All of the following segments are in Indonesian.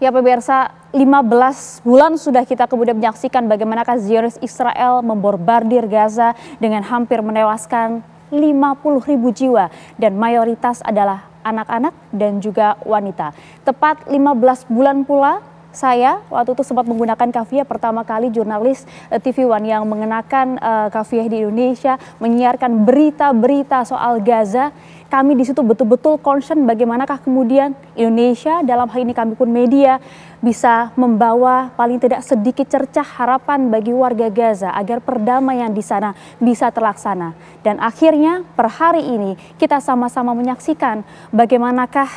Ya pemirsa, 15 bulan sudah kita kemudian menyaksikan bagaimanakah Zionis Israel memborbardir Gaza dengan hampir menewaskan 50.000 jiwa dan mayoritas adalah anak-anak dan juga wanita. Tepat 15 bulan pula saya waktu itu sempat menggunakan kafiyah pertama kali jurnalis TV One yang mengenakan kafiyah di Indonesia menyiarkan berita-berita soal Gaza. Kami di situ betul-betul concern bagaimanakah kemudian Indonesia, dalam hal ini kami pun media, bisa membawa paling tidak sedikit cercah harapan bagi warga Gaza agar perdamaian di sana bisa terlaksana. Dan akhirnya per hari ini kita sama-sama menyaksikan bagaimanakah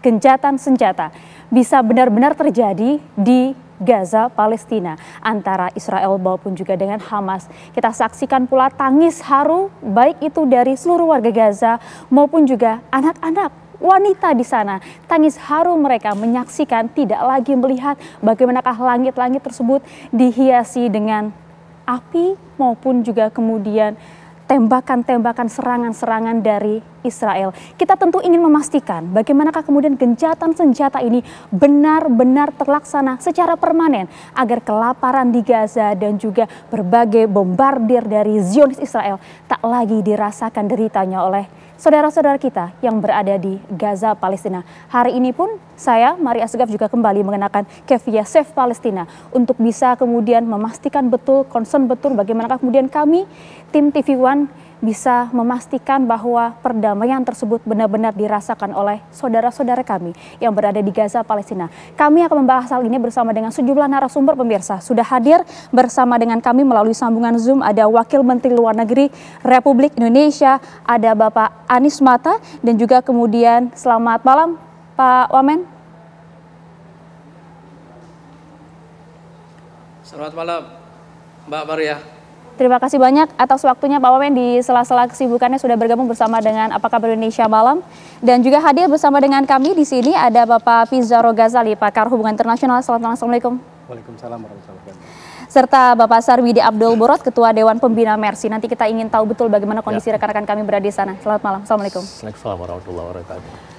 gencatan senjata bisa benar-benar terjadi di Gaza, Palestina, antara Israel maupun juga dengan Hamas. Kita saksikan pula tangis haru baik itu dari seluruh warga Gaza maupun juga anak-anak, wanita di sana. Tangis haru mereka menyaksikan, tidak lagi melihat bagaimanakah langit-langit tersebut dihiasi dengan api maupun juga kemudian tembakan-tembakan, serangan-serangan dari Israel. Kita tentu ingin memastikan bagaimanakah kemudian gencatan senjata ini benar-benar terlaksana secara permanen agar kelaparan di Gaza dan juga berbagai bombardir dari Zionis Israel tak lagi dirasakan deritanya oleh saudara-saudara kita yang berada di Gaza, Palestina. Hari ini pun saya, Maria Segaf, juga kembali mengenakan kefiyah Save Palestina untuk bisa kemudian memastikan betul, concern betul bagaimana kemudian kami, tim TV One, bisa memastikan bahwa perdamaian tersebut benar-benar dirasakan oleh saudara-saudara kami yang berada di Gaza, Palestina. Kami akan membahas hal ini bersama dengan sejumlah narasumber pemirsa. Sudah hadir bersama dengan kami melalui sambungan Zoom ada Wakil Menteri Luar Negeri Republik Indonesia, ada Bapak Anies Mata, dan juga kemudian selamat malam Pak Wamen. Selamat malam Mbak Maria. Terima kasih banyak atas waktunya Pak Wamen di sela-sela kesibukannya sudah bergabung bersama dengan Apa Kabar Indonesia Malam. Dan juga hadir bersama dengan kami di sini ada Bapak Pizarro Ghazali, Pakar Hubungan Internasional. Selamat malam, Assalamualaikum. Waalaikumsalam warahmatullahi wabarakatuh. Serta Bapak Sarwidi Abdul Borot, Ketua Dewan Pembina Mercy. Nanti kita ingin tahu betul bagaimana kondisi rekan-rekan kami berada di sana. Selamat malam, Assalamualaikum. Waalaikumsalam warahmatullahi wabarakatuh.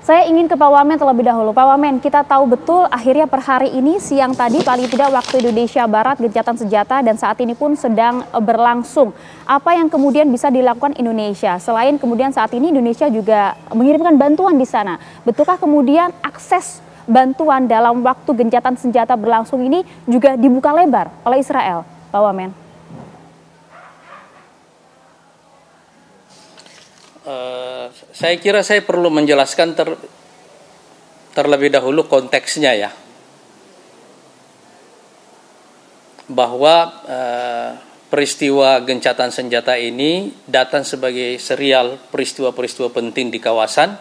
Saya ingin ke Pak Wamen terlebih dahulu. Pak Wamen, kita tahu betul akhirnya per hari ini siang tadi paling tidak waktu Indonesia Barat gencatan senjata dan saat ini pun sedang berlangsung. Apa yang kemudian bisa dilakukan Indonesia? Selain kemudian saat ini Indonesia juga mengirimkan bantuan di sana. Betulkah kemudian akses bantuan dalam waktu gencatan senjata berlangsung ini juga dibuka lebar oleh Israel, Pak Wamen? Saya kira saya perlu menjelaskan terlebih dahulu konteksnya ya, bahwa peristiwa gencatan senjata ini datang sebagai serial peristiwa-peristiwa penting di kawasan.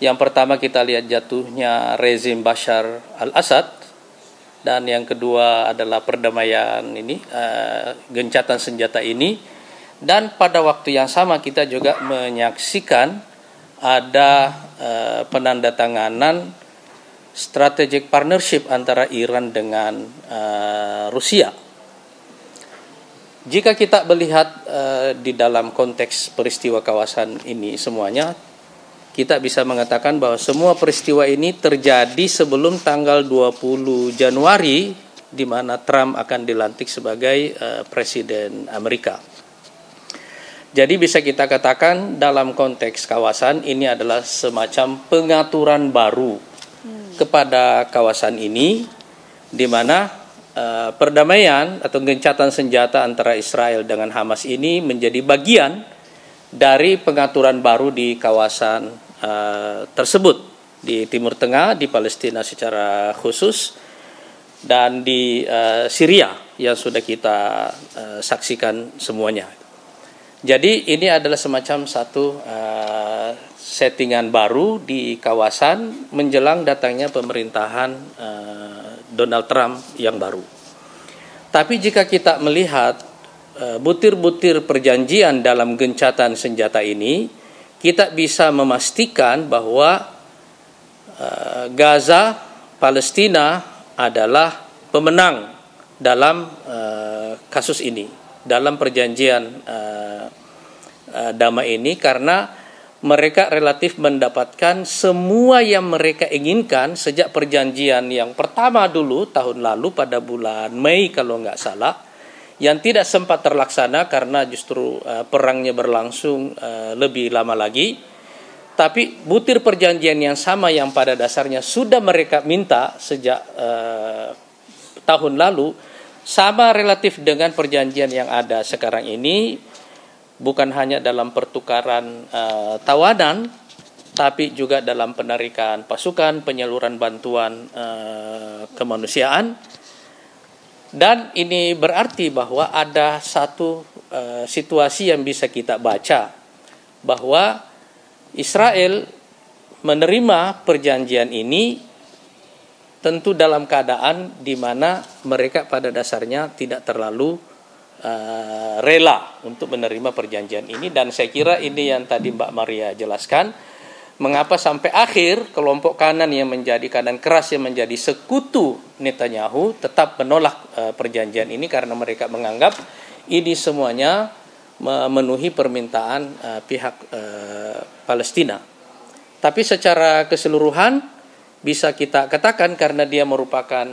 Yang pertama kita lihat jatuhnya rezim Bashar al-Assad, dan yang kedua adalah perdamaian ini, gencatan senjata ini. Dan pada waktu yang sama kita juga menyaksikan ada penandatanganan strategic partnership antara Iran dengan Rusia. Jika kita melihat di dalam konteks peristiwa kawasan ini semuanya, kita bisa mengatakan bahwa semua peristiwa ini terjadi sebelum tanggal 20 Januari di mana Trump akan dilantik sebagai Presiden Amerika. Jadi bisa kita katakan dalam konteks kawasan ini adalah semacam pengaturan baru kepada kawasan ini, di mana perdamaian atau gencatan senjata antara Israel dengan Hamas ini menjadi bagian dari pengaturan baru di kawasan tersebut, di Timur Tengah, di Palestina secara khusus, dan di Syria yang sudah kita saksikan semuanya. Jadi ini adalah semacam satu settingan baru di kawasan menjelang datangnya pemerintahan Donald Trump yang baru. Tapi jika kita melihat butir-butir perjanjian dalam gencatan senjata ini, kita bisa memastikan bahwa Gaza, Palestina adalah pemenang dalam kasus ini, dalam perjanjian damai ini, karena mereka relatif mendapatkan semua yang mereka inginkan sejak perjanjian yang pertama dulu tahun lalu pada bulan Mei kalau nggak salah, yang tidak sempat terlaksana karena justru perangnya berlangsung lebih lama lagi. Tapi butir perjanjian yang sama yang pada dasarnya sudah mereka minta sejak tahun lalu, sama relatif dengan perjanjian yang ada sekarang ini, bukan hanya dalam pertukaran tawanan, tapi juga dalam penarikan pasukan, penyaluran bantuan kemanusiaan. Dan ini berarti bahwa ada satu situasi yang bisa kita baca, bahwa Israel menerima perjanjian ini tentu dalam keadaan di mana mereka pada dasarnya tidak terlalu rela untuk menerima perjanjian ini. Dan saya kira ini yang tadi Mbak Maria jelaskan, mengapa sampai akhir kelompok kanan yang menjadi kanan keras yang menjadi sekutu Netanyahu tetap menolak perjanjian ini, karena mereka menganggap ini semuanya memenuhi permintaan pihak Palestina. Tapi secara keseluruhan bisa kita katakan karena dia merupakan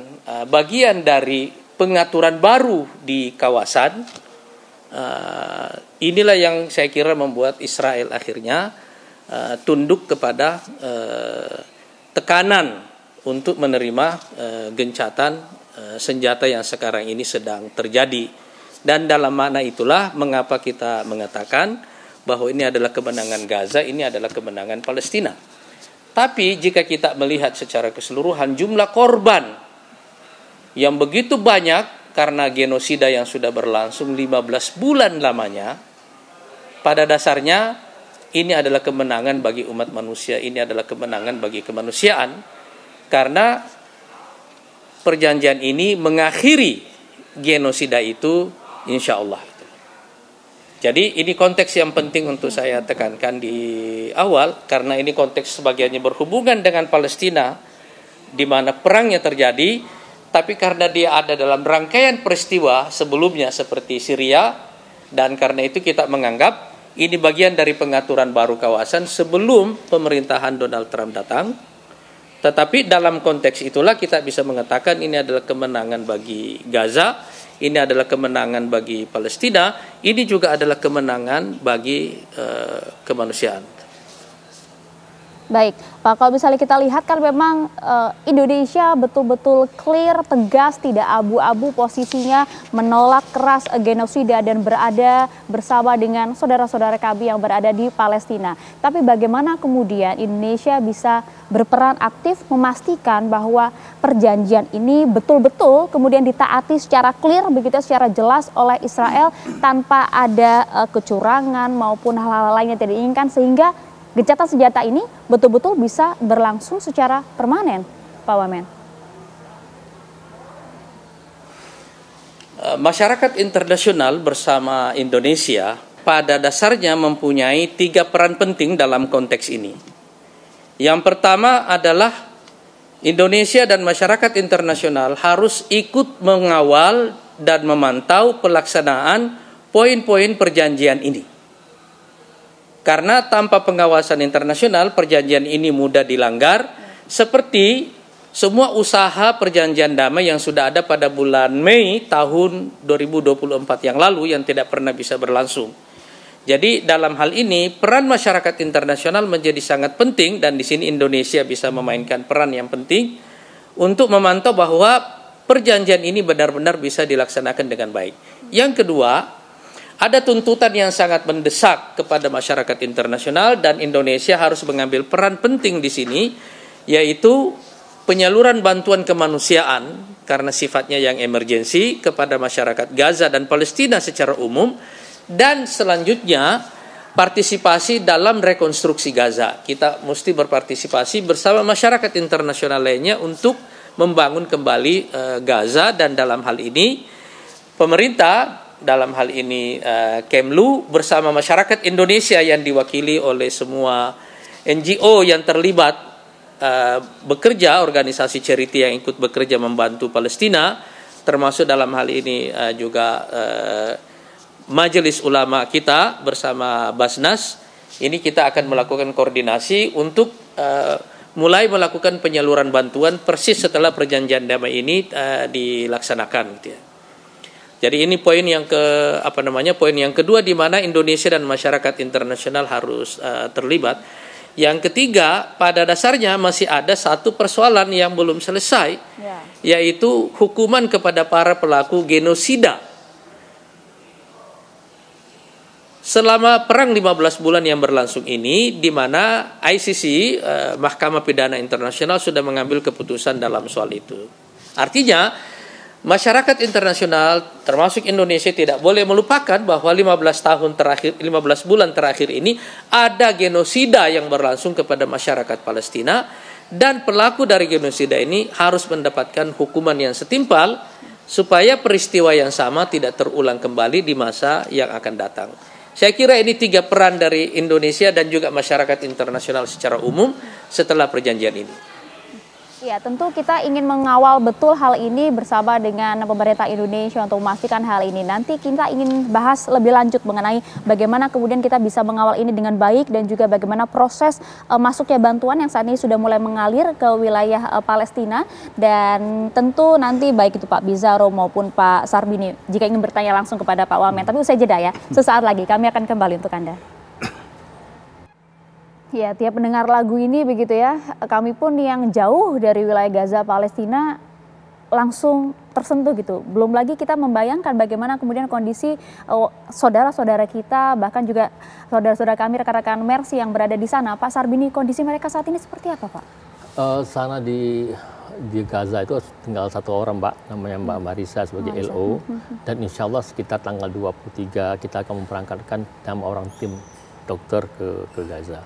bagian dari pengaturan baru di kawasan, inilah yang saya kira membuat Israel akhirnya tunduk kepada tekanan untuk menerima gencatan senjata yang sekarang ini sedang terjadi. Dan dalam makna itulah mengapa kita mengatakan bahwa ini adalah kemenangan Gaza, ini adalah kemenangan Palestina. Tapi jika kita melihat secara keseluruhan jumlah korban yang begitu banyak karena genosida yang sudah berlangsung 15 bulan lamanya, pada dasarnya ini adalah kemenangan bagi umat manusia, ini adalah kemenangan bagi kemanusiaan, karena perjanjian ini mengakhiri genosida itu insya Allah. Jadi ini konteks yang penting untuk saya tekankan di awal, karena ini konteks sebagiannya berhubungan dengan Palestina, di mana perangnya terjadi, tapi karena dia ada dalam rangkaian peristiwa sebelumnya seperti Syria, dan karena itu kita menganggap ini bagian dari pengaturan baru kawasan sebelum pemerintahan Donald Trump datang. Tetapi dalam konteks itulah kita bisa mengatakan ini adalah kemenangan bagi Gaza, ini adalah kemenangan bagi Palestina, ini juga adalah kemenangan bagi kemanusiaan. Baik, Pak, kalau misalnya kita lihat kan memang Indonesia betul-betul clear, tegas, tidak abu-abu posisinya, menolak keras genosida dan berada bersama dengan saudara-saudara kami yang berada di Palestina. Tapi bagaimana kemudian Indonesia bisa berperan aktif memastikan bahwa perjanjian ini betul-betul kemudian ditaati secara clear, begitu secara jelas oleh Israel tanpa ada kecurangan maupun hal-hal lain yang tidak diinginkan, sehingga gencatan senjata ini betul-betul bisa berlangsung secara permanen, Pak Wamen? Masyarakat internasional bersama Indonesia pada dasarnya mempunyai 3 peran penting dalam konteks ini. Yang pertama adalah Indonesia dan masyarakat internasional harus ikut mengawal dan memantau pelaksanaan poin-poin perjanjian ini. Karena tanpa pengawasan internasional perjanjian ini mudah dilanggar, seperti semua usaha perjanjian damai yang sudah ada pada bulan Mei tahun 2024 yang lalu yang tidak pernah bisa berlangsung. Jadi dalam hal ini peran masyarakat internasional menjadi sangat penting, dan di sini Indonesia bisa memainkan peran yang penting untuk memantau bahwa perjanjian ini benar-benar bisa dilaksanakan dengan baik. Yang kedua, ada tuntutan yang sangat mendesak kepada masyarakat internasional, dan Indonesia harus mengambil peran penting di sini, yaitu penyaluran bantuan kemanusiaan karena sifatnya yang emergensi kepada masyarakat Gaza dan Palestina secara umum, dan selanjutnya partisipasi dalam rekonstruksi Gaza. Kita mesti berpartisipasi bersama masyarakat internasional lainnya untuk membangun kembali Gaza, dan dalam hal ini pemerintah, dalam hal ini Kemlu bersama masyarakat Indonesia yang diwakili oleh semua NGO yang terlibat bekerja, organisasi charity yang ikut bekerja membantu Palestina, termasuk dalam hal ini juga Majelis Ulama kita bersama Basnas, Ini kita akan melakukan koordinasi untuk mulai melakukan penyaluran bantuan persis setelah perjanjian damai ini dilaksanakan, gitu ya. Jadi ini poin yang poin yang kedua di mana Indonesia dan masyarakat internasional harus terlibat. Yang ketiga, pada dasarnya masih ada satu persoalan yang belum selesai, yaitu hukuman kepada para pelaku genosida. Selama perang 15 bulan yang berlangsung ini, di mana ICC, Mahkamah Pidana Internasional, sudah mengambil keputusan dalam soal itu. Artinya, masyarakat internasional, termasuk Indonesia, tidak boleh melupakan bahwa 15 bulan terakhir ini ada genosida yang berlangsung kepada masyarakat Palestina, dan pelaku dari genosida ini harus mendapatkan hukuman yang setimpal supaya peristiwa yang sama tidak terulang kembali di masa yang akan datang. Saya kira ini 3 peran dari Indonesia dan juga masyarakat internasional secara umum setelah perjanjian ini. Ya, tentu kita ingin mengawal betul hal ini bersama dengan pemerintah Indonesia untuk memastikan hal ini. Nanti kita ingin bahas lebih lanjut mengenai bagaimana kemudian kita bisa mengawal ini dengan baik dan juga bagaimana proses masuknya bantuan yang saat ini sudah mulai mengalir ke wilayah Palestina. Dan tentu nanti baik itu Pak Bizaro maupun Pak Sarbini jika ingin bertanya langsung kepada Pak Wamen. Tapi usai jeda ya, sesaat lagi kami akan kembali untuk Anda. Ya, tiap mendengar lagu ini begitu ya, kami pun yang jauh dari wilayah Gaza, Palestina langsung tersentuh gitu. Belum lagi kita membayangkan bagaimana kemudian kondisi saudara-saudara kita, bahkan juga saudara-saudara kami, rekan-rekan Mercy yang berada di sana. Pak Sarbini, kondisi mereka saat ini seperti apa, Pak? Sana di Gaza itu tinggal 1 orang, Mbak, namanya Mbak Marisa sebagai LO. Dan insya Allah sekitar tanggal 23 kita akan memberangkatkan 6 orang tim dokter ke Gaza.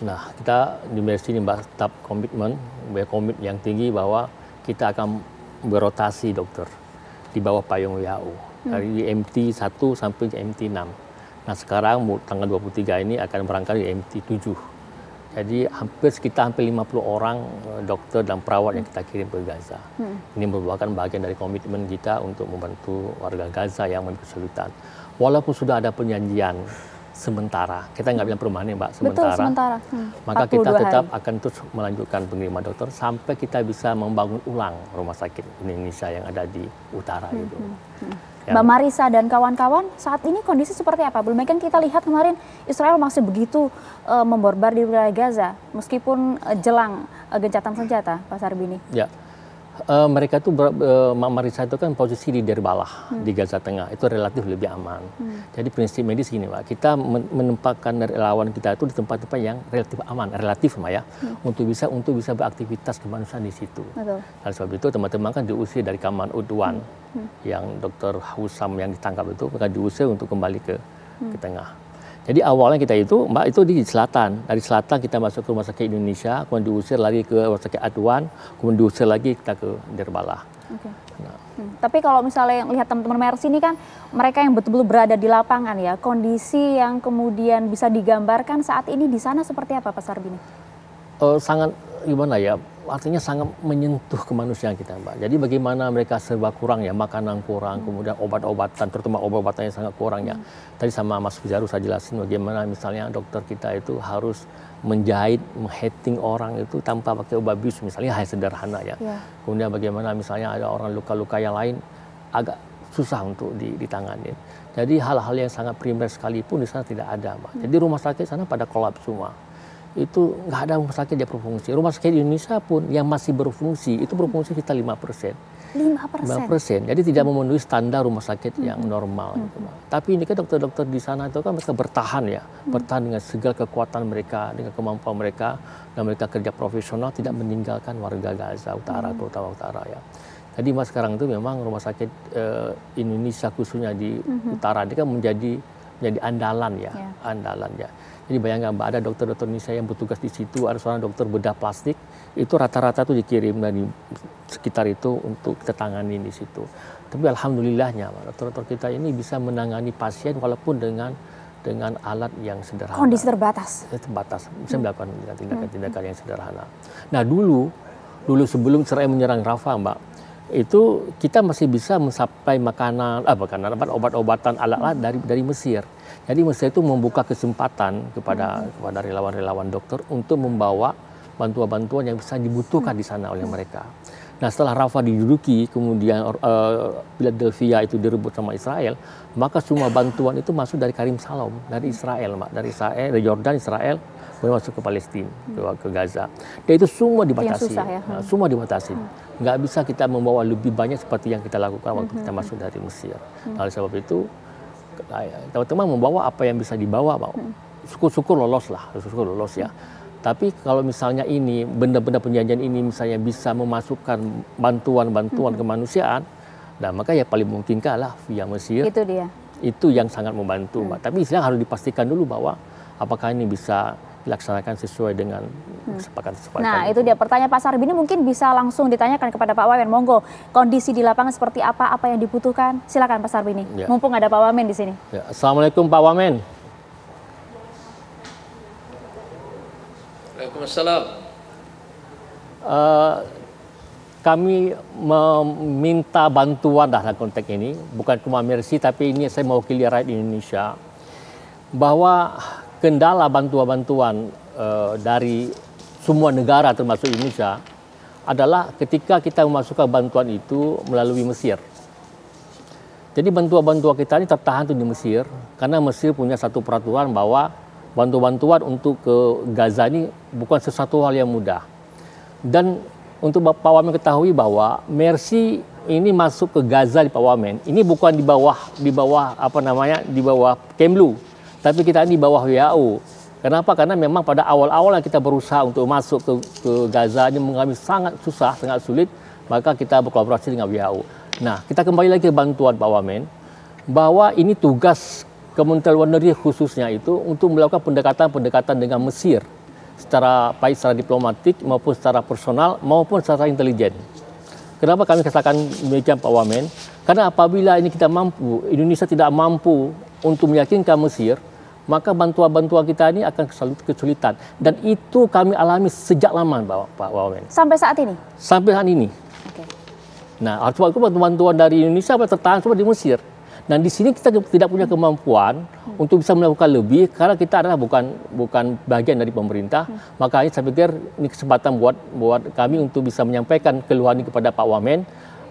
Nah, kita di Mercy ini Mbak tetap komit yang tinggi bahwa kita akan berotasi dokter di bawah payung WHO dari MT 1 sampai MT 6. Nah, sekarang tanggal 23 ini akan berangkat di MT 7. Jadi sekitar 50 orang dokter dan perawat yang kita kirim ke Gaza. Ini merupakan bagian dari komitmen kita untuk membantu warga Gaza yang memiliki kesulitan. Walaupun sudah ada perjanjian sementara, kita nggak bilang perumahan ya Mbak, sementara. Maka kita tetap akan terus melanjutkan pengiriman dokter sampai kita bisa membangun ulang rumah sakit Indonesia yang ada di utara itu. Mbak Marisa dan kawan-kawan, saat ini kondisi seperti apa? Belum kan kita lihat kemarin Israel masih begitu memborbar di wilayah Gaza, meskipun jelang gencatan senjata, Pak Sarbini. Ya. Mereka tuh Mbak Marisa itu kan posisi di Derbalah di Gaza Tengah itu relatif lebih aman. Jadi prinsip medis gini Pak, kita menempatkan relawan kita itu di tempat-tempat yang relatif Mbak ya, untuk bisa beraktivitas kemanusiaan di situ. Dan sebab itu teman-teman kan diusir dari Kaman Udwan yang Dr. Husam yang ditangkap itu, maka diusir untuk kembali ke tengah. Jadi awalnya kita itu, Mbak, itu di selatan. Dari selatan kita masuk ke rumah sakit Indonesia, kemudian diusir lagi ke rumah sakit Adwan, kemudian diusir lagi kita ke Derbalah. Tapi kalau misalnya lihat teman-teman Mercy ini kan, mereka yang betul-betul berada di lapangan ya, kondisi yang kemudian bisa digambarkan saat ini di sana seperti apa, Pak Sarbini? Sangat gimana ya, artinya sangat menyentuh kemanusiaan kita Mbak. Jadi bagaimana mereka serba kurang ya, makanan kurang, kemudian obat-obatan, terutama obat-obatannya sangat kurang ya. Tadi sama Mas Fizaru saya jelasin bagaimana misalnya dokter kita itu harus menjahit, mengheting orang itu tanpa pakai obat bius, misalnya hal sederhana ya. Kemudian bagaimana misalnya ada orang luka-luka yang lain agak susah untuk ditangani. Jadi hal-hal yang sangat primer sekalipun di sana tidak ada Mbak. Jadi rumah sakit sana pada kolaps semua. Itu nggak ada rumah sakit yang berfungsi. Rumah sakit di Indonesia pun yang masih berfungsi, itu berfungsi kita 5%. 5%. Jadi tidak memenuhi standar rumah sakit yang normal. Gitu, tapi ini kan dokter-dokter di sana itu kan mereka bertahan ya. Bertahan dengan segala kekuatan mereka, dengan kemampuan mereka. Dan mereka kerja profesional, tidak meninggalkan warga Gaza Utara, terutama Utara ya. Jadi Mas sekarang itu memang rumah sakit Indonesia khususnya di Utara, ini kan menjadi andalan ya. Andalan ya. Jadi bayangkan Mbak, ada dokter-dokter Indonesia yang bertugas di situ, ada seorang dokter bedah plastik, itu rata-rata tuh dikirim dari sekitar itu untuk kita tangani di situ. Tapi alhamdulillahnya dokter-dokter kita ini bisa menangani pasien walaupun dengan alat yang sederhana. Kondisi terbatas. Terbatas, bisa melakukan tindakan-tindakan yang sederhana. Nah dulu sebelum Israel menyerang Rafah Mbak, itu kita masih bisa mensuplai obat-obatan alat-alat dari Mesir. Jadi Mesir itu membuka kesempatan kepada relawan-relawan dokter untuk membawa bantuan-bantuan yang bisa dibutuhkan di sana oleh mereka. Nah, setelah Rafah diduduki, kemudian Philadelphia itu direbut sama Israel, maka semua bantuan itu masuk dari Karim Shalom, dari Israel, dari Jordan, Israel, kemudian masuk ke Palestina, ke Gaza. Dan itu semua dibatasi. Susah, ya? Semua dibatasi. Nggak bisa kita membawa lebih banyak seperti yang kita lakukan waktu kita masuk dari Mesir. Oleh sebab itu, teman-teman membawa apa yang bisa dibawa, syukur-syukur lolos ya. Tapi kalau misalnya ini benda-benda penjajahan ini misalnya bisa memasukkan bantuan-bantuan kemanusiaan, nah maka ya paling mungkinkah lah via Mesir. Itu dia. Itu yang sangat membantu, Mbak. Tapi istilahnya harus dipastikan dulu bahwa apakah ini bisa dilaksanakan sesuai dengan kesepakatan. Nah, itu dia pertanyaan Pak Sarbini, mungkin bisa langsung ditanyakan kepada Pak Wamen. Monggo, kondisi di lapangan seperti apa yang dibutuhkan? Silakan Pak Sarbini. Ya. Mumpung ada Pak Wamen di sini. Ya. Assalamualaikum Pak Wamen. Waalaikumsalam. Kami meminta bantuan dalam konteks ini, bukan cuma Mercy, tapi ini saya mewakili rakyat Indonesia, bahwa kendala bantuan-bantuan dari semua negara termasuk Indonesia adalah ketika kita memasukkan bantuan itu melalui Mesir. Jadi bantuan-bantuan kita ini tertahan di Mesir, karena Mesir punya satu peraturan bahwa bantuan-bantuan untuk ke Gaza ini bukan sesuatu hal yang mudah. Dan untuk Pak Wamen ketahui bahwa Mercy ini masuk ke Gaza di Pak Wamen, ini bukan di bawah Kemlu, tapi kita ini di bawah WHO. Kenapa? Karena memang pada awal-awal yang kita berusaha untuk masuk ke Gaza ini mengalami sangat susah, sangat sulit, maka kita berkolaborasi dengan WHO. Nah, kita kembali lagi ke bantuan Pak Wamen, bahwa ini tugas Kementerian Luar Negeri khususnya itu untuk melakukan pendekatan dengan Mesir baik secara diplomatik maupun secara personal maupun secara intelijen. Kenapa kami katakan demikian Pak Wamen? Karena apabila ini Indonesia tidak mampu untuk meyakinkan Mesir, maka bantuan-bantuan kita ini akan kesulitan. Dan itu kami alami sejak lama Pak Wamen. Sampai saat ini? Sampai saat ini. Okay. Nah, sebab itu bantuan dari Indonesia tertahan semua di Mesir. Nah, di sini kita tidak punya kemampuan untuk bisa melakukan lebih karena kita adalah bukan bagian dari pemerintah. Makanya saya pikir ini kesempatan buat kami untuk bisa menyampaikan keluhan ini kepada Pak Wamen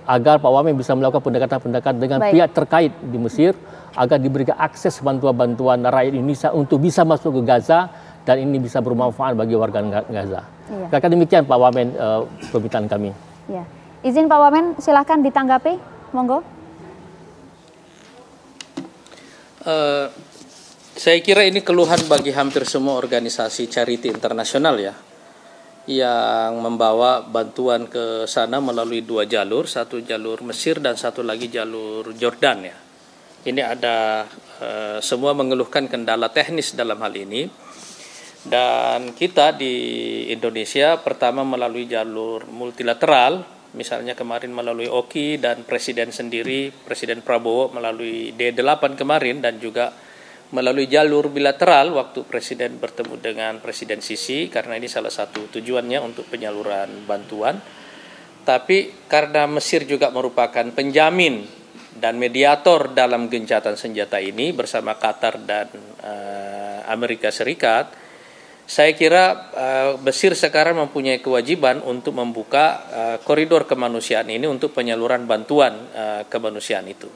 agar Pak Wamen bisa melakukan pendekatan-pendekatan dengan pihak terkait di Mesir agar diberikan akses bantuan-bantuan rakyat Indonesia untuk bisa masuk ke Gaza dan ini bisa bermanfaat bagi warga Gaza. Iya. Karena demikian Pak Wamen permintaan kami. Ya. Izin Pak Wamen, silahkan ditanggapi, monggo. Saya kira ini keluhan bagi hampir semua organisasi charity internasional ya, yang membawa bantuan ke sana melalui dua jalur, satu jalur Mesir dan satu lagi jalur Jordan ya. Ini ada semua mengeluhkan kendala teknis dalam hal ini, dan kita di Indonesia pertama melalui jalur multilateral, misalnya kemarin melalui OKI dan Presiden sendiri, Presiden Prabowo melalui D8 kemarin, dan juga melalui jalur bilateral waktu Presiden bertemu dengan Presiden Sisi, karena ini salah satu tujuannya untuk penyaluran bantuan. Tapi karena Mesir juga merupakan penjamin dan mediator dalam gencatan senjata ini bersama Qatar dan Amerika Serikat, saya kira Mesir sekarang mempunyai kewajiban untuk membuka koridor kemanusiaan ini untuk penyaluran bantuan kemanusiaan itu.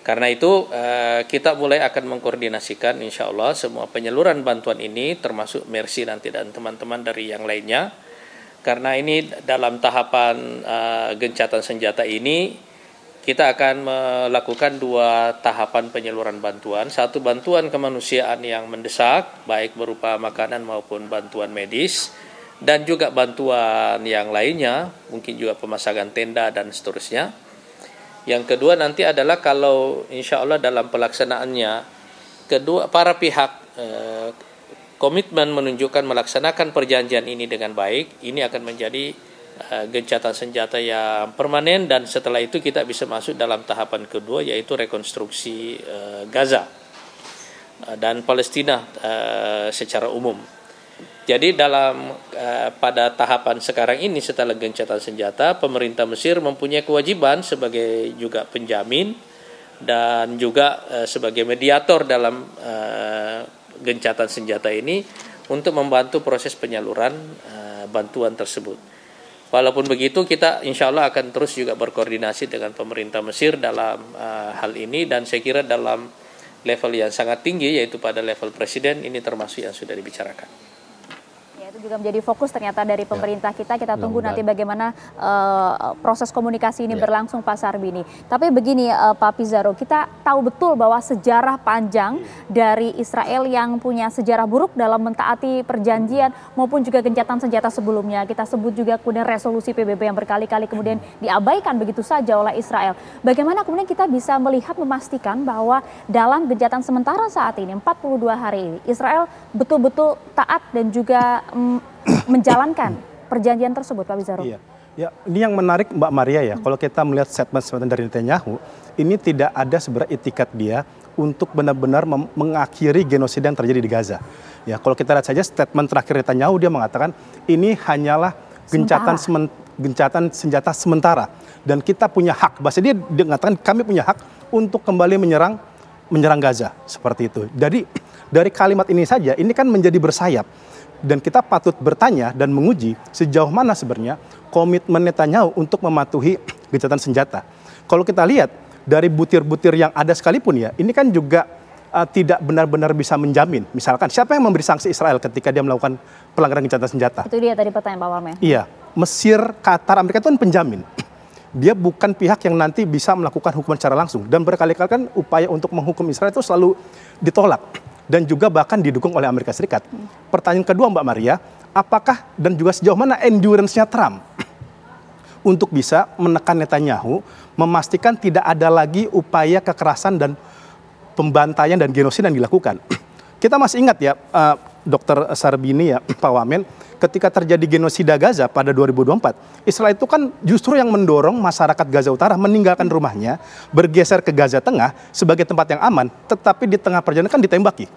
Karena itu kita mulai akan mengkoordinasikan insya Allah semua penyaluran bantuan ini, termasuk Mercy nanti dan teman-teman dari yang lainnya. Karena ini dalam tahapan gencatan senjata ini kita akan melakukan dua tahapan penyaluran bantuan. Satu, bantuan kemanusiaan yang mendesak, baik berupa makanan maupun bantuan medis, dan juga bantuan yang lainnya, mungkin juga pemasangan tenda dan seterusnya. Yang kedua nanti adalah kalau insya Allah dalam pelaksanaannya, para pihak komitmen menunjukkan melaksanakan perjanjian ini dengan baik, ini akan menjadi gencatan senjata yang permanen, dan setelah itu kita bisa masuk dalam tahapan kedua, yaitu rekonstruksi Gaza dan Palestina secara umum. Jadi pada tahapan sekarang ini setelah gencatan senjata, pemerintah Mesir mempunyai kewajiban sebagai juga penjamin dan juga sebagai mediator dalam gencatan senjata ini untuk membantu proses penyaluran bantuan tersebut. Walaupun begitu, kita insya Allah akan terus juga berkoordinasi dengan pemerintah Mesir dalam hal ini, dan saya kira dalam level yang sangat tinggi, yaitu pada level presiden, ini termasuk yang sudah dibicarakan. Itu juga menjadi fokus ternyata dari pemerintah kita tunggu nanti bagaimana proses komunikasi ini berlangsung, Pak Sarbini. Tapi begini Pak Pizarro, kita tahu betul bahwa sejarah panjang dari Israel yang punya sejarah buruk dalam mentaati perjanjian maupun juga gencatan senjata sebelumnya. Kita sebut juga kemudian resolusi PBB yang berkali-kali kemudian diabaikan begitu saja oleh Israel. Bagaimana kemudian kita bisa melihat, memastikan bahwa dalam gencatan sementara saat ini 42 hari ini Israel betul-betul taat dan juga menjalankan perjanjian tersebut, Pak Pizarro? Iya. Ya, ini yang menarik Mbak Maria ya, kalau kita melihat statement dari Netanyahu, ini tidak ada sebenarnya itikat dia untuk benar-benar mengakhiri genosida yang terjadi di Gaza. Ya, kalau kita lihat saja statement terakhir Netanyahu, dia mengatakan ini hanyalah gencatan senjata sementara dan kita punya hak. Bahasa dia mengatakan kami punya hak untuk kembali menyerang Gaza, seperti itu. Jadi dari kalimat ini saja, ini kan menjadi bersayap. Dan kita patut bertanya dan menguji sejauh mana sebenarnya komitmen Netanyahu untuk mematuhi gencatan senjata. Kalau kita lihat dari butir-butir yang ada sekalipun ya, ini kan juga tidak benar-benar bisa menjamin. Misalkan siapa yang memberi sanksi Israel ketika dia melakukan pelanggaran gencatan senjata? Itu dia tadi pertanyaan Pak Wamen. Iya, Mesir, Qatar, Amerika itu kan penjamin. Dia bukan pihak yang nanti bisa melakukan hukuman secara langsung. Dan berkali-kali kan upaya untuk menghukum Israel itu selalu ditolak. Dan juga bahkan didukung oleh Amerika Serikat. Pertanyaan kedua Mbak Maria, apakah dan juga sejauh mana endurance-nya Trump untuk bisa menekan Netanyahu, memastikan tidak ada lagi upaya kekerasan dan pembantaian dan genosida yang dilakukan. Kita masih ingat ya, Dr. Sarbini ya, Pak Wamen, ketika terjadi genosida Gaza pada 2024, Israel itu kan justru yang mendorong masyarakat Gaza Utara meninggalkan rumahnya, bergeser ke Gaza Tengah sebagai tempat yang aman, tetapi di tengah perjalanan kan ditembaki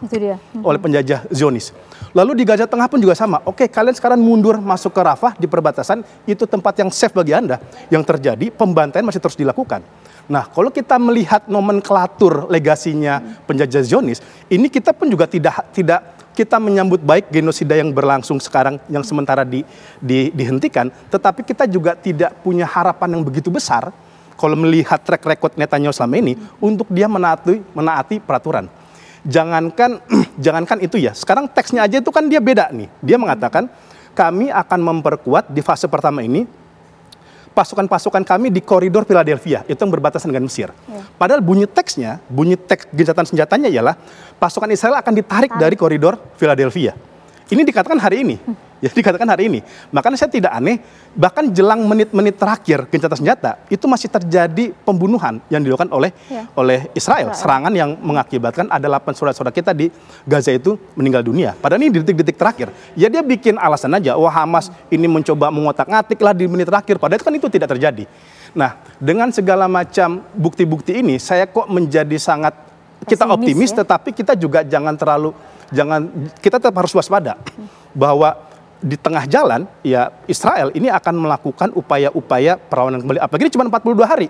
oleh penjajah Zionis. Lalu di Gaza Tengah pun juga sama. Oke, kalian sekarang mundur masuk ke Rafah di perbatasan, itu tempat yang safe bagi Anda. Yang terjadi, pembantaian masih terus dilakukan. Nah, kalau kita melihat nomenklatur legasinya penjajah Zionis, ini kita pun juga tidak kita menyambut baik genosida yang berlangsung sekarang yang sementara dihentikan, tetapi kita juga tidak punya harapan yang begitu besar kalau melihat track record Netanyahu selama ini untuk dia menaati peraturan. Jangankan itu ya, sekarang teksnya aja itu kan dia beda nih. Dia mengatakan kami akan memperkuat di fase pertama ini pasukan-pasukan kami di koridor Philadelphia, itu yang berbatasan dengan Mesir. Padahal bunyi teks gencatan senjatanya ialah pasukan Israel akan ditarik dari koridor Philadelphia. Ini dikatakan hari ini. Ya, dikatakan hari ini. Makanya saya tidak aneh, bahkan jelang menit-menit terakhir gencatan senjata, itu masih terjadi pembunuhan yang dilakukan oleh Israel. Serangan yang mengakibatkan ada 8 saudara-saudara kita di Gaza itu meninggal dunia. Padahal ini di detik-detik terakhir. Ya dia bikin alasan aja, wah Hamas ini mencoba mengotak-ngatik lah di menit terakhir. Padahal kan itu tidak terjadi. Nah, dengan segala macam bukti-bukti ini, saya kok menjadi sangat, kita optimis, tetapi kita juga kita tetap harus waspada bahwa di tengah jalan, ya Israel ini akan melakukan upaya-upaya perlawanan kembali. Apalagi ini cuma 42 hari.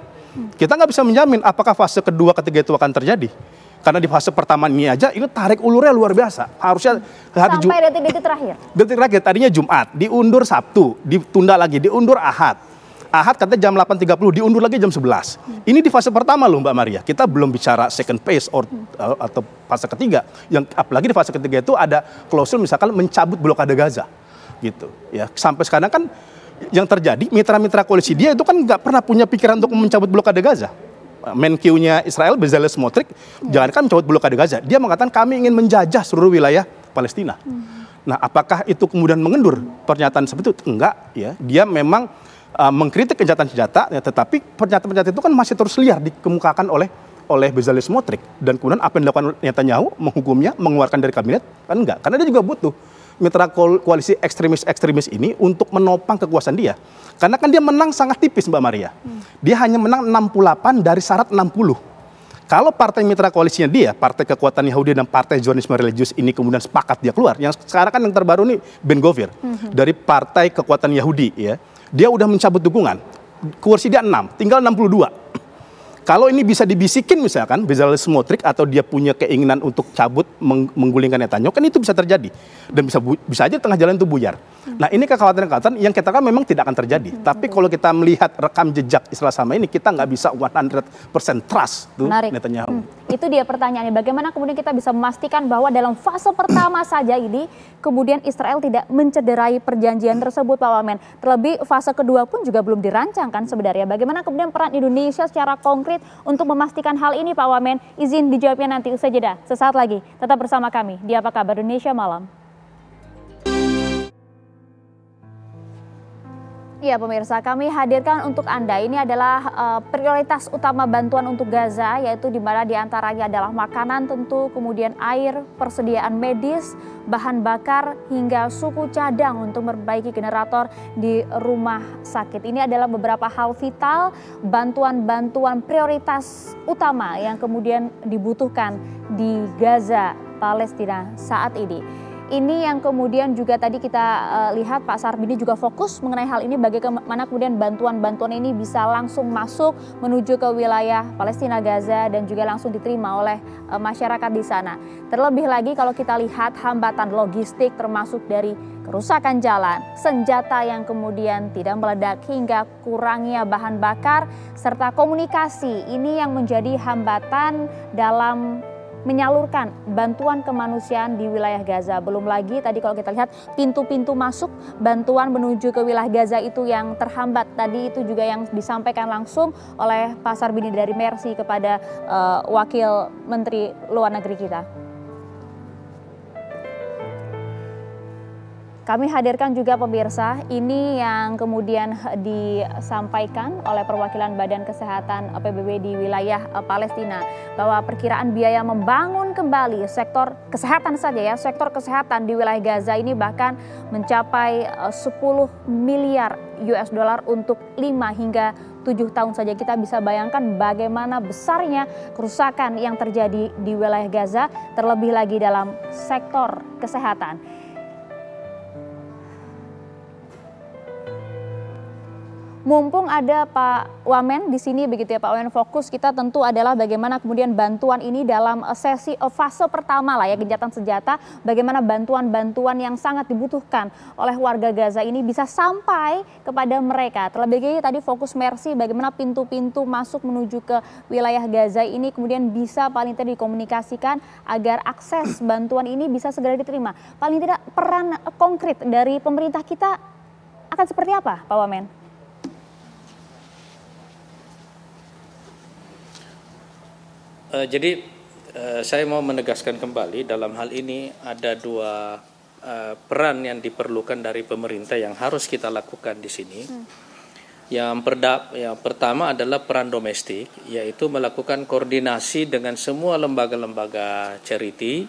Kita nggak bisa menjamin apakah fase kedua, ketiga itu akan terjadi. Karena di fase pertama ini aja, ini tarik ulurnya luar biasa. Harusnya sampai detik-detik terakhir. Detik terakhir, tadinya Jumat, diundur Sabtu, ditunda lagi, diundur Ahad. Ahad katanya jam 8.30, diundur lagi jam 11. Ini di fase pertama loh Mbak Maria. Kita belum bicara second phase atau fase ketiga. Yang apalagi di fase ketiga itu ada klausul misalkan mencabut blokade Gaza. Gitu ya, sampai sekarang kan yang terjadi mitra-mitra koalisi dia itu kan nggak pernah punya pikiran untuk mencabut blokade Gaza. Menq-nya Israel Bezalel Smotrich jangankan mencabut blokade Gaza, dia mengatakan kami ingin menjajah seluruh wilayah Palestina. Nah, apakah itu kemudian mengendur pernyataan seperti itu? Enggak ya, dia memang mengkritik gencatan senjata ya, tetapi pernyataan-pernyataan itu kan masih terus liar dikemukakan oleh Bezalel Smotrich, dan kemudian apa yang dilakukan Netanyahu menghukumnya, mengeluarkan dari kabinet kan enggak, karena dia juga butuh mitra koalisi ekstremis ini untuk menopang kekuasaan dia. Karena kan dia menang sangat tipis Mbak Maria. Dia hanya menang 68 dari syarat 60. Kalau partai mitra koalisinya dia, Partai Kekuatan Yahudi dan Partai Zionisme Religius ini kemudian sepakat dia keluar. Yang sekarang kan yang terbaru nih Ben Gvir dari Partai Kekuatan Yahudi ya. Dia udah mencabut dukungan. Kursi dia 6, tinggal 62. Kalau ini bisa dibisikin misalkan Bezalel Smotrich atau dia punya keinginan untuk cabut menggulingkan Netanyahu, kan itu bisa terjadi dan bisa aja tengah jalan itu buyar. Nah ini kekhawatiran-kekhawatiran yang kita kan memang tidak akan terjadi. Tapi kalau kita melihat rekam jejak Israel sama ini, kita nggak bisa 100% trust tuh Netanyahu. Itu dia pertanyaannya, bagaimana kemudian kita bisa memastikan bahwa dalam fase pertama saja ini kemudian Israel tidak mencederai perjanjian tersebut, Pak Wamen. Terlebih fase kedua pun juga belum dirancangkan sebenarnya. Bagaimana kemudian peran Indonesia secara konkret untuk memastikan hal ini, Pak Wamen? Izin dijawabnya nanti usai jeda. Sesaat lagi, tetap bersama kami di Apa Kabar Indonesia Malam. Ya pemirsa, kami hadirkan untuk Anda, ini adalah prioritas utama bantuan untuk Gaza, yaitu di mana diantaranya adalah makanan tentu, kemudian air, persediaan medis, bahan bakar, hingga suku cadang untuk memperbaiki generator di rumah sakit. Ini adalah beberapa hal vital, bantuan-bantuan prioritas utama yang kemudian dibutuhkan di Gaza, Palestina saat ini. Ini yang kemudian juga tadi kita lihat Pak Sarbini juga fokus mengenai hal ini, bagaimana kemudian bantuan-bantuan ini bisa langsung masuk menuju ke wilayah Palestina, Gaza, dan juga langsung diterima oleh masyarakat di sana. Terlebih lagi kalau kita lihat hambatan logistik termasuk dari kerusakan jalan, senjata yang kemudian tidak meledak, hingga kurangnya bahan bakar, serta komunikasi. Ini yang menjadi hambatan dalam menyalurkan bantuan kemanusiaan di wilayah Gaza. Belum lagi tadi kalau kita lihat pintu-pintu masuk bantuan menuju ke wilayah Gaza itu yang terhambat. Tadi itu juga yang disampaikan langsung oleh Pak Sarbini dari Mercy kepada Wakil Menteri Luar Negeri kita. Kami hadirkan juga pemirsa, ini yang kemudian disampaikan oleh perwakilan Badan Kesehatan PBB di wilayah Palestina, bahwa perkiraan biaya membangun kembali sektor kesehatan saja ya, sektor kesehatan di wilayah Gaza ini bahkan mencapai 10 miliar US dollar untuk 5 hingga 7 tahun saja. Kita bisa bayangkan bagaimana besarnya kerusakan yang terjadi di wilayah Gaza, terlebih lagi dalam sektor kesehatan. Mumpung ada Pak Wamen di sini begitu ya Pak Wamen, fokus kita tentu adalah bagaimana kemudian bantuan ini dalam fase pertama lah ya, gencatan senjata, bagaimana bantuan-bantuan yang sangat dibutuhkan oleh warga Gaza ini bisa sampai kepada mereka. Terlebih lagi tadi fokus Mercy, bagaimana pintu-pintu masuk menuju ke wilayah Gaza ini kemudian bisa paling tidak dikomunikasikan agar akses bantuan ini bisa segera diterima. Paling tidak peran konkret dari pemerintah kita akan seperti apa Pak Wamen? Jadi saya mau menegaskan kembali dalam hal ini ada dua peran yang diperlukan dari pemerintah yang harus kita lakukan di sini. Yang pertama adalah peran domestik, yaitu melakukan koordinasi dengan semua lembaga-lembaga charity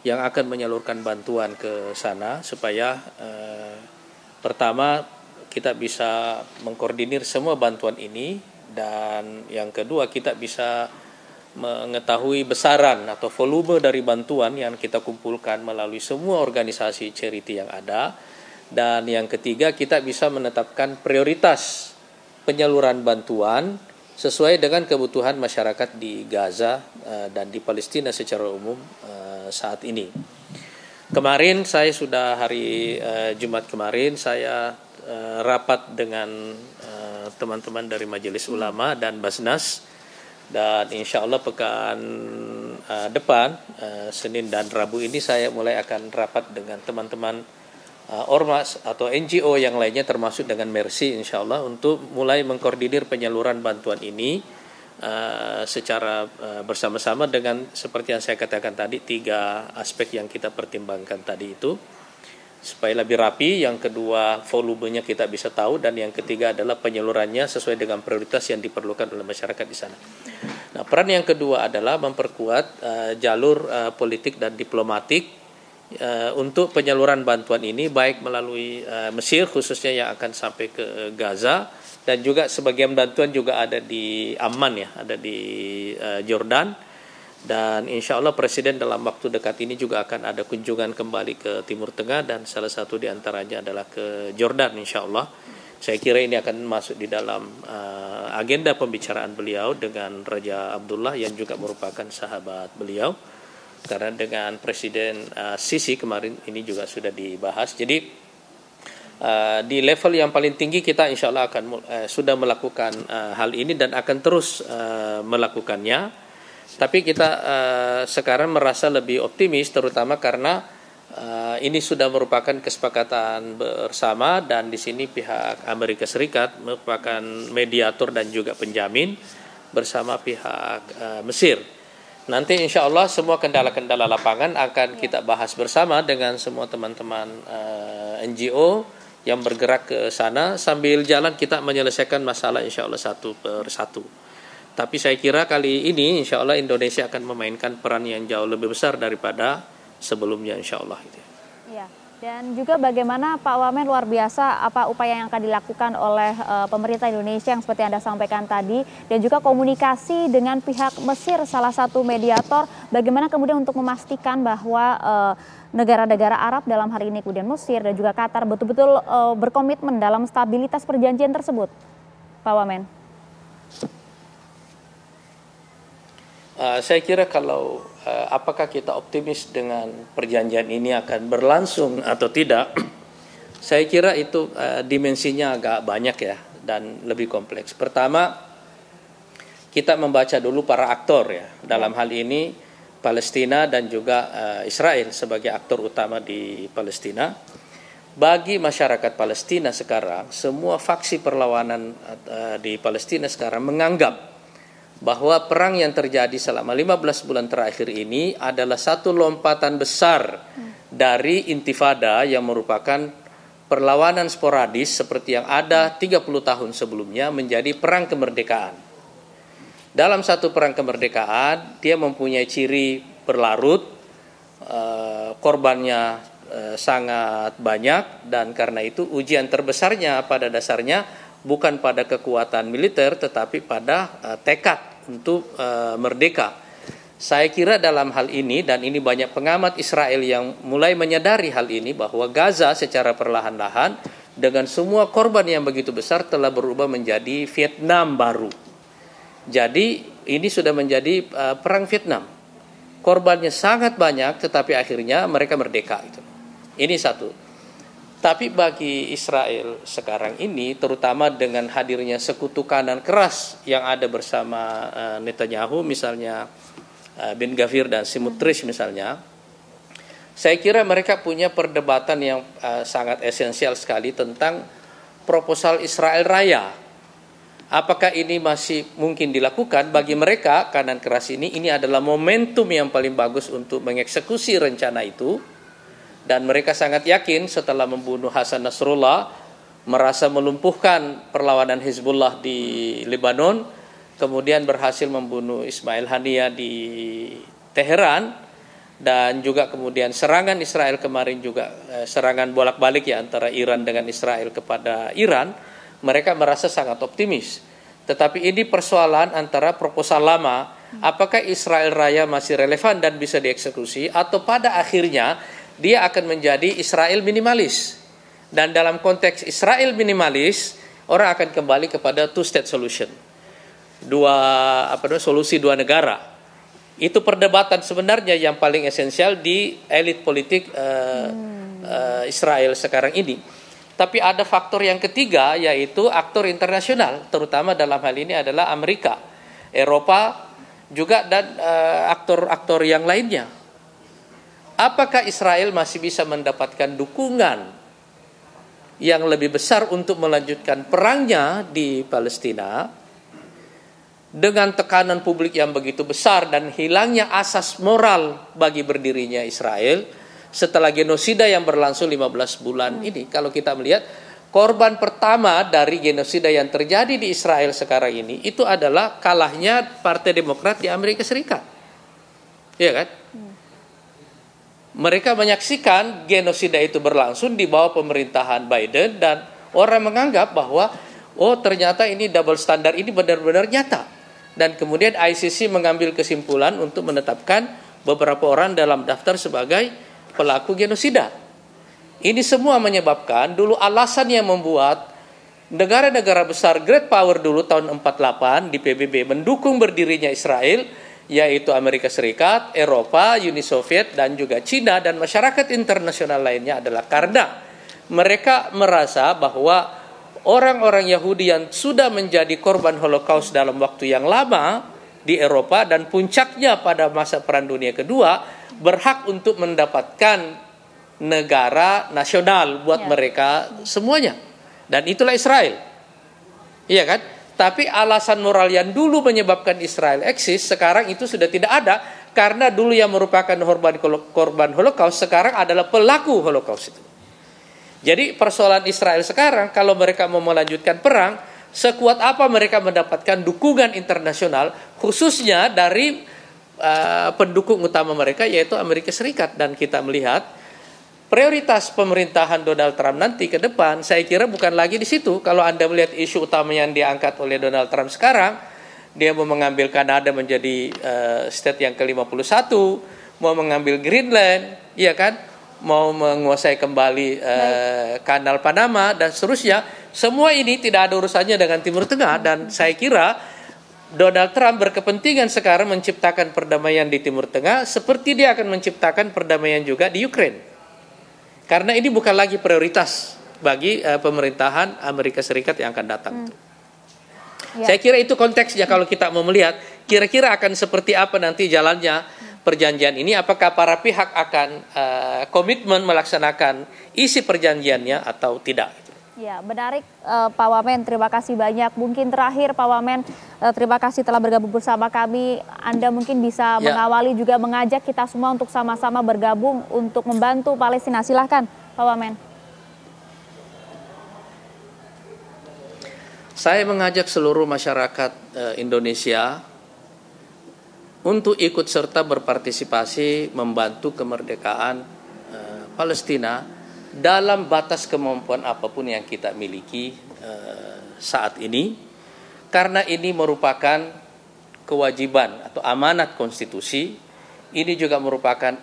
yang akan menyalurkan bantuan ke sana supaya pertama kita bisa mengkoordinir semua bantuan ini, dan yang kedua kita bisa mengetahui besaran atau volume dari bantuan yang kita kumpulkan melalui semua organisasi charity yang ada. Dan yang ketiga, kita bisa menetapkan prioritas penyaluran bantuan sesuai dengan kebutuhan masyarakat di Gaza dan di Palestina secara umum saat ini. Kemarin saya sudah hari Jumat kemarin saya rapat dengan teman-teman dari Majelis Ulama dan Basnas. Dan insya Allah pekan depan, Senin dan Rabu ini saya mulai akan rapat dengan teman-teman Ormas atau NGO yang lainnya termasuk dengan Mercy insya Allah untuk mulai mengkoordinir penyaluran bantuan ini secara bersama-sama dengan seperti yang saya katakan tadi, 3 aspek yang kita pertimbangkan tadi itu. Supaya lebih rapi, yang kedua volumenya kita bisa tahu, dan yang ketiga adalah penyalurannya sesuai dengan prioritas yang diperlukan oleh masyarakat di sana. Nah, peran yang kedua adalah memperkuat jalur politik dan diplomatik untuk penyaluran bantuan ini, baik melalui Mesir khususnya yang akan sampai ke Gaza, dan juga sebagian bantuan juga ada di Amman ya, ada di Jordan. Dan insya Allah Presiden dalam waktu dekat ini juga akan ada kunjungan kembali ke Timur Tengah, dan salah satu di antaranya adalah ke Jordan insya Allah. Saya kira ini akan masuk di dalam agenda pembicaraan beliau dengan Raja Abdullah yang juga merupakan sahabat beliau. Karena dengan Presiden Sisi kemarin ini juga sudah dibahas. Jadi di level yang paling tinggi kita insya Allah akan sudah melakukan hal ini dan akan terus melakukannya. Tapi kita sekarang merasa lebih optimis, terutama karena ini sudah merupakan kesepakatan bersama, dan di sini pihak Amerika Serikat merupakan mediator dan juga penjamin bersama pihak Mesir. Nanti insya Allah semua kendala-kendala lapangan akan kita bahas bersama dengan semua teman-teman NGO yang bergerak ke sana. Sambil jalan kita menyelesaikan masalah insya Allah satu per satu. Tapi saya kira kali ini insya Allah Indonesia akan memainkan peran yang jauh lebih besar daripada sebelumnya insya Allah. Ya. Dan juga bagaimana Pak Wamen, luar biasa apa upaya yang akan dilakukan oleh pemerintah Indonesia yang seperti Anda sampaikan tadi, dan juga komunikasi dengan pihak Mesir salah satu mediator, bagaimana kemudian untuk memastikan bahwa negara-negara Arab dalam hari ini kemudian Mesir dan juga Qatar betul-betul berkomitmen dalam stabilitas perjanjian tersebut, Pak Wamen. Saya kira kalau apakah kita optimis dengan perjanjian ini akan berlangsung atau tidak, saya kira itu dimensinya agak banyak ya dan lebih kompleks. Pertama, kita membaca dulu para aktor ya, dalam hal ini Palestina dan juga Israel sebagai aktor utama di Palestina. Bagi masyarakat Palestina sekarang, semua faksi perlawanan di Palestina sekarang menganggap bahwa perang yang terjadi selama 15 bulan terakhir ini adalah satu lompatan besar dari intifada yang merupakan perlawanan sporadis seperti yang ada 30 tahun sebelumnya menjadi perang kemerdekaan. Dalam satu perang kemerdekaan, dia mempunyai ciri berlarut, korbannya sangat banyak, dan karena itu ujian terbesarnya pada dasarnya bukan pada kekuatan militer tetapi pada tekad untuk merdeka. Saya kira dalam hal ini, dan ini banyak pengamat Israel yang mulai menyadari hal ini, bahwa Gaza secara perlahan-lahan dengan semua korban yang begitu besar telah berubah menjadi Vietnam baru. Jadi ini sudah menjadi perang Vietnam. Korbannya sangat banyak tetapi akhirnya mereka merdeka. Ini satu. Tapi bagi Israel sekarang ini, terutama dengan hadirnya sekutu kanan keras yang ada bersama Netanyahu, misalnya Ben Gvir dan Smotrich misalnya, saya kira mereka punya perdebatan yang sangat esensial sekali tentang proposal Israel Raya. Apakah ini masih mungkin dilakukan? Bagi mereka kanan keras ini adalah momentum yang paling bagus untuk mengeksekusi rencana itu. Dan mereka sangat yakin setelah membunuh Hasan Nasrullah, merasa melumpuhkan perlawanan Hizbullah di Lebanon, kemudian berhasil membunuh Ismail Haniyah di Teheran, dan juga kemudian serangan Israel kemarin juga serangan bolak-balik ya antara Iran dengan Israel kepada Iran, mereka merasa sangat optimis. Tetapi ini persoalan antara proposal lama, apakah Israel Raya masih relevan dan bisa dieksekusi, atau pada akhirnya dia akan menjadi Israel minimalis. Dan dalam konteks Israel minimalis, orang akan kembali kepada two-state solution. Solusi dua negara. Itu perdebatan sebenarnya yang paling esensial di elit politik Israel sekarang ini. Tapi ada faktor yang ketiga, yaitu aktor internasional, terutama dalam hal ini adalah Amerika, Eropa juga, dan aktor-aktor yang lainnya. Apakah Israel masih bisa mendapatkan dukungan yang lebih besar untuk melanjutkan perangnya di Palestina dengan tekanan publik yang begitu besar dan hilangnya asas moral bagi berdirinya Israel setelah genosida yang berlangsung 15 bulan ini? Kalau kita melihat, korban pertama dari genosida yang terjadi di Israel sekarang ini itu adalah kalahnya Partai Demokrat di Amerika Serikat. Iya kan? Mereka menyaksikan genosida itu berlangsung di bawah pemerintahan Biden dan orang menganggap bahwa oh ternyata ini double standard ini benar-benar nyata. Dan kemudian ICC mengambil kesimpulan untuk menetapkan beberapa orang dalam daftar sebagai pelaku genosida. Ini semua menyebabkan dulu alasan yang membuat negara-negara besar great power dulu tahun 48 di PBB mendukung berdirinya Israel, yaitu Amerika Serikat, Eropa, Uni Soviet, dan juga Cina dan masyarakat internasional lainnya adalah karena mereka merasa bahwa orang-orang Yahudi yang sudah menjadi korban Holocaust dalam waktu yang lama di Eropa dan puncaknya pada masa Perang Dunia Kedua berhak untuk mendapatkan negara nasional buat mereka semuanya. Dan itulah Israel. Iya kan? Tapi alasan moral yang dulu menyebabkan Israel eksis sekarang itu sudah tidak ada, karena dulu yang merupakan korban Holocaust sekarang adalah pelaku Holocaust itu. Jadi persoalan Israel sekarang kalau mereka mau melanjutkan perang, sekuat apa mereka mendapatkan dukungan internasional khususnya dari pendukung utama mereka yaitu Amerika Serikat. Dan kita melihat prioritas pemerintahan Donald Trump nanti ke depan, saya kira bukan lagi di situ. Kalau Anda melihat isu utama yang diangkat oleh Donald Trump sekarang, dia mau mengambil Kanada menjadi state yang ke-51, mau mengambil Greenland, iya kan? Mau menguasai kembali Kanal Panama dan seterusnya. Semua ini tidak ada urusannya dengan Timur Tengah, dan saya kira Donald Trump berkepentingan sekarang menciptakan perdamaian di Timur Tengah seperti dia akan menciptakan perdamaian juga di Ukraina. Karena ini bukan lagi prioritas bagi pemerintahan Amerika Serikat yang akan datang. Saya kira itu konteksnya kalau kita mau melihat kira-kira akan seperti apa nanti jalannya perjanjian ini. Apakah para pihak akan komitmen melaksanakan isi perjanjiannya atau tidak. Ya, menarik Pak Wamen, terima kasih banyak. Mungkin terakhir Pak Wamen, terima kasih telah bergabung bersama kami. Anda mungkin bisa mengawali juga mengajak kita semua untuk sama-sama bergabung untuk membantu Palestina. Silahkan Pak Wamen. Saya mengajak seluruh masyarakat Indonesia untuk ikut serta berpartisipasi membantu kemerdekaan Palestina dalam batas kemampuan apapun yang kita miliki saat ini, karena ini merupakan kewajiban atau amanat konstitusi, ini juga merupakan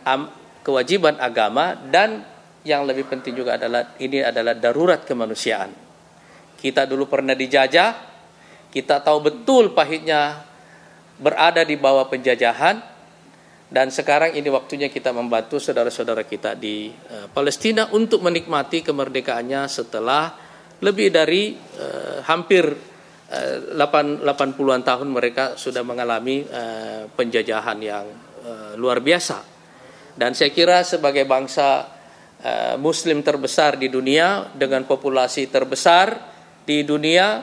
kewajiban agama, dan yang lebih penting juga adalah ini adalah darurat kemanusiaan. Kita dulu pernah dijajah, kita tahu betul pahitnya berada di bawah penjajahan. Dan sekarang ini waktunya kita membantu saudara-saudara kita di Palestina untuk menikmati kemerdekaannya setelah lebih dari hampir 80-an tahun mereka sudah mengalami penjajahan yang luar biasa. Dan saya kira sebagai bangsa Muslim terbesar di dunia dengan populasi terbesar di dunia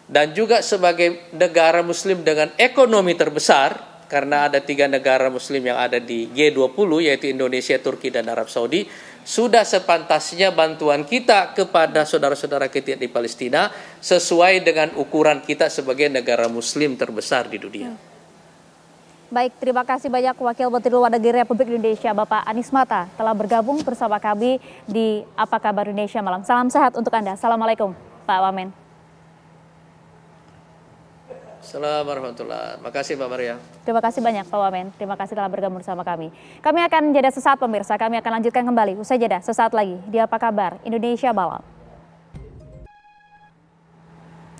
dan juga sebagai negara Muslim dengan ekonomi terbesar, karena ada 3 negara Muslim yang ada di G20 yaitu Indonesia, Turki, dan Arab Saudi, sudah sepantasnya bantuan kita kepada saudara-saudara kita di Palestina sesuai dengan ukuran kita sebagai negara Muslim terbesar di dunia. Baik, terima kasih banyak Wakil Menteri Luar Negeri Republik Indonesia Bapak Anies Mata telah bergabung bersama kami di Apa Kabar Indonesia Malam. Salam sehat untuk Anda. Assalamualaikum Pak Wamen. Assalamualaikum warahmatullahi wabarakatuh. Makasih Mbak Maria. Terima kasih banyak Pak Wamen. Terima kasih telah bergabung bersama kami. Kami akan jeda sesaat pemirsa. Kami akan lanjutkan kembali. Usai jeda sesaat lagi di Apa Kabar Indonesia Malam.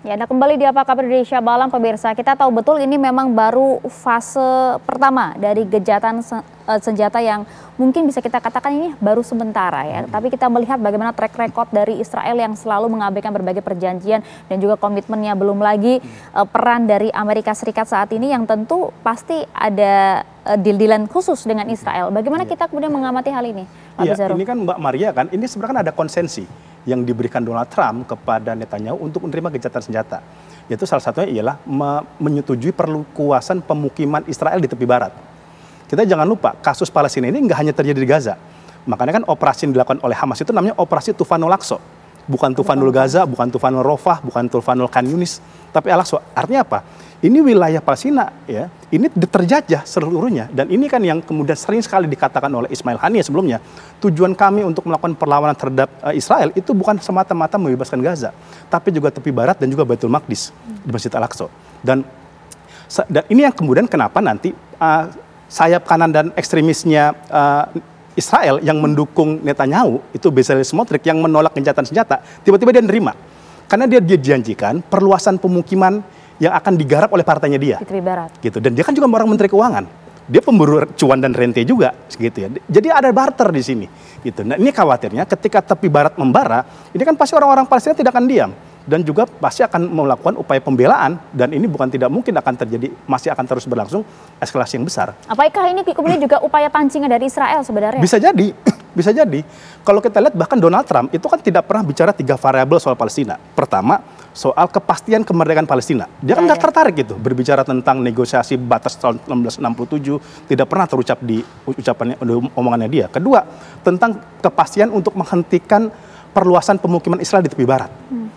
Ya, Anda kembali di Apa Kabar Indonesia Malam pemirsa. Kita tahu betul ini memang baru fase pertama dari gencatan senjata yang mungkin bisa kita katakan ini baru sementara ya. Tapi kita melihat bagaimana track record dari Israel yang selalu mengabaikan berbagai perjanjian dan juga komitmennya, belum lagi peran dari Amerika Serikat saat ini yang tentu pasti ada deal-dealan khusus dengan Israel. Bagaimana kita kemudian mengamati hal ini, Pak Bizarro? Ini kan Mbak Maria kan, ini sebenarnya kan ada konsensi yang diberikan Donald Trump kepada Netanyahu untuk menerima gencatan senjata. Yaitu salah satunya ialah menyetujui perluasan pemukiman Israel di tepi barat. Kita jangan lupa, kasus Palestina ini nggak hanya terjadi di Gaza. Makanya kan operasi yang dilakukan oleh Hamas itu namanya operasi Tufanul Aqsa. Bukan Tufanul Gaza, bukan Tufanul Rafah, bukan Tufanul Khan Yunis, tapi Al-Aqsa. Artinya apa? ini wilayah Palestina ya, ini terjajah seluruhnya, dan ini kan yang kemudian sering sekali dikatakan oleh Ismail Haniyeh sebelumnya, tujuan kami untuk melakukan perlawanan terhadap Israel itu bukan semata-mata membebaskan Gaza, tapi juga tepi barat dan juga Baitul Maqdis di Masjid Al-Aqsa. Dan ini yang kemudian kenapa nanti sayap kanan dan ekstremisnya Israel yang mendukung Netanyahu, itu Bezalel Smotrich yang menolak gencatan senjata, tiba-tiba dia nerima. Karena dia dijanjikan perluasan pemukiman yang akan digarap oleh partainya dia. Di tepi barat. Gitu. Dan dia kan juga orang menteri keuangan. Dia pemburu cuan dan rente juga, gitu ya. Jadi ada barter di sini, gitu. Nah, ini khawatirnya ketika tepi barat membara, ini kan pasti orang-orang Palestina tidak akan diam dan juga pasti akan melakukan upaya pembelaan, dan ini bukan tidak mungkin akan terjadi, masih akan terus berlangsung eskalasi yang besar. Apakah ini kemudian juga upaya pancingan dari Israel sebenarnya? Bisa jadi. Bisa jadi. Kalau kita lihat bahkan Donald Trump itu kan tidak pernah bicara 3 variabel soal Palestina. Pertama, soal kepastian kemerdekaan Palestina. Dia kan nggak tertarik gitu berbicara tentang negosiasi batas tahun 1967, tidak pernah terucap di ucapannya, omongannya dia. Kedua, tentang kepastian untuk menghentikan perluasan pemukiman Israel di tepi barat.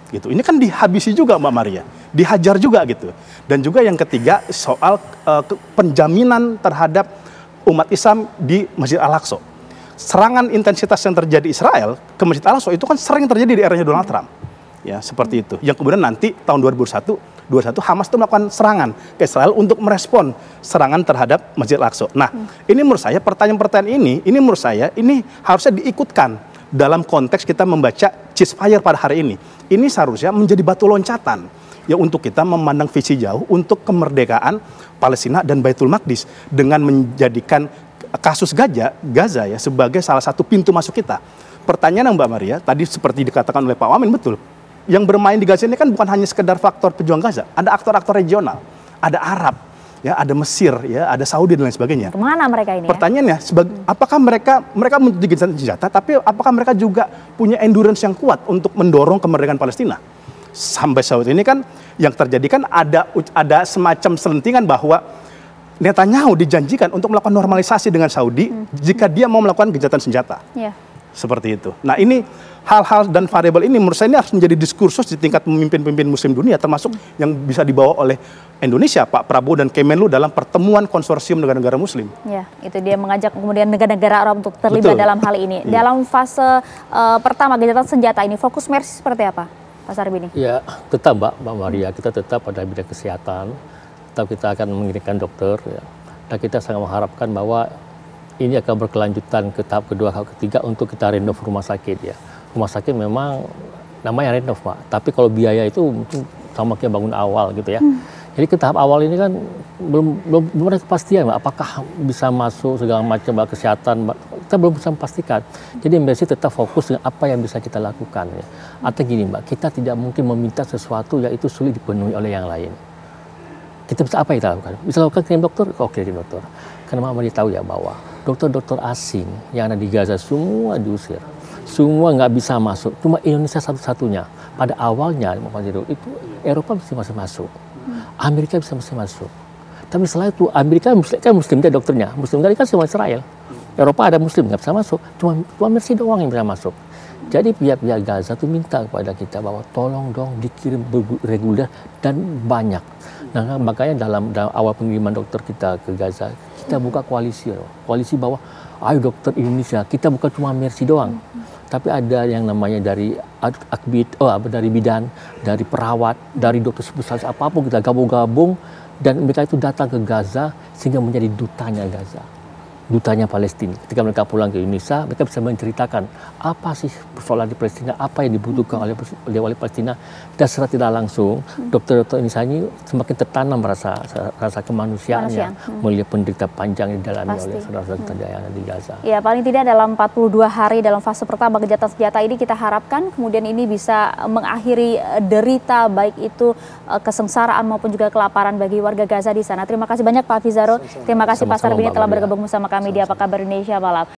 Gitu. Ini kan dihabisi juga Mbak Maria, dihajar juga gitu. Dan juga yang ketiga soal penjaminan terhadap umat Islam di Masjid Al-Aqsa. Serangan intensitas yang terjadi Israel ke Masjid Al-Aqsa itu kan sering terjadi di eranya Donald Trump. Ya, seperti itu. Yang kemudian nanti tahun 2021 Hamas itu melakukan serangan ke Israel untuk merespon serangan terhadap Masjid Al-Aqsa. Nah, ini menurut saya pertanyaan-pertanyaan ini menurut saya ini harusnya diikutkan dalam konteks kita membaca ceasefire pada hari ini. Ini seharusnya menjadi batu loncatan ya untuk kita memandang visi jauh untuk kemerdekaan Palestina dan Baitul Maqdis dengan menjadikan kasus Gaza ya sebagai salah satu pintu masuk kita. Pertanyaan Mbak Maria tadi seperti dikatakan oleh Pak Wamen, betul. Yang bermain di Gaza ini kan bukan hanya sekedar faktor pejuang Gaza, ada aktor-aktor regional, ada Arab, ya, ada Mesir, ya, ada Saudi dan lain sebagainya. Kemana mereka ini? Pertanyaannya, apakah mereka menuju gencatan senjata, tapi apakah mereka juga punya endurance yang kuat untuk mendorong kemerdekaan Palestina? Sampai saat ini kan yang terjadi kan ada semacam selentingan bahwa Netanyahu dijanjikan untuk melakukan normalisasi dengan Saudi jika dia mau melakukan gencatan senjata. Yeah. Seperti itu. Nah, ini hal-hal dan variabel ini menurut saya ini harus menjadi diskursus di tingkat pemimpin-pemimpin muslim dunia, termasuk yang bisa dibawa oleh Indonesia, Pak Prabowo dan Kemenlu dalam pertemuan konsorsium negara-negara muslim. Ya, itu dia mengajak kemudian negara-negara Arab untuk terlibat dalam hal ini. Iya. Dalam fase pertama gencatan senjata ini, fokus Mercy seperti apa, Pak Sarbini? Ya, tetap Mbak Maria, kita tetap pada bidang kesehatan, tetap kita akan mengirimkan dokter, ya. Dan kita sangat mengharapkan bahwa ini akan berkelanjutan ke tahap kedua, tahap ketiga untuk kita renov rumah sakit ya. Rumah sakit memang namanya renov Pak, tapi kalau biaya itu mungkin sama kayak bangun awal gitu ya. Jadi ke tahap awal ini kan belum ada kepastian Pak, apakah bisa masuk segala macam kesehatan, kita belum bisa memastikan. Jadi Mercy tetap fokus dengan apa yang bisa kita lakukan ya. Atau gini Mbak, kita tidak mungkin meminta sesuatu yang itu sulit dipenuhi oleh yang lain. Kita bisa apa yang kita lakukan? Bisa lakukan kirim dokter? Oke, kirim dokter. Karena Mama dia tahu ya bahwa dokter-dokter asing yang ada di Gaza semua diusir. Semua nggak bisa masuk. Cuma Indonesia satu-satunya. Pada awalnya itu Eropa bisa masuk. Amerika bisa masuk. Tapi setelah itu Amerika kan Muslim dia dokternya. Muslim dari kan semua Israel. Eropa ada Muslim nggak bisa masuk. Cuma Mercy doang yang bisa masuk. Jadi pihak-pihak Gaza tuh minta kepada kita bahwa tolong dong dikirim reguler dan banyak. Nah, makanya dalam awal pengiriman dokter kita ke Gaza, kita buka koalisi bahwa ayo dokter Indonesia, kita bukan cuma Mercy doang. Tapi ada yang namanya dari dari bidan, dari perawat, dari dokter spesialis apapun kita gabung-gabung dan mereka itu datang ke Gaza sehingga menjadi dutanya Gaza. Dutanya Palestina. Ketika mereka pulang ke Indonesia, mereka bisa menceritakan apa sih persoalan di Palestina, apa yang dibutuhkan oleh Palestina. Dan secara tidak langsung, dokter-dokter Indonesia ini semakin tertanam rasa kemanusiaannya, melihat penderita panjang yang dialami oleh saudara-saudara kita yang ada di Gaza. Ya, paling tidak dalam 42 hari dalam fase pertama gencatan senjata ini kita harapkan kemudian ini bisa mengakhiri derita baik itu kesengsaraan maupun juga kelaparan bagi warga Gaza di sana. Terima kasih banyak Pak Fizarul, terima kasih Pak Sarbini telah bergabung bersama kami di Apa Kabar Indonesia Malam.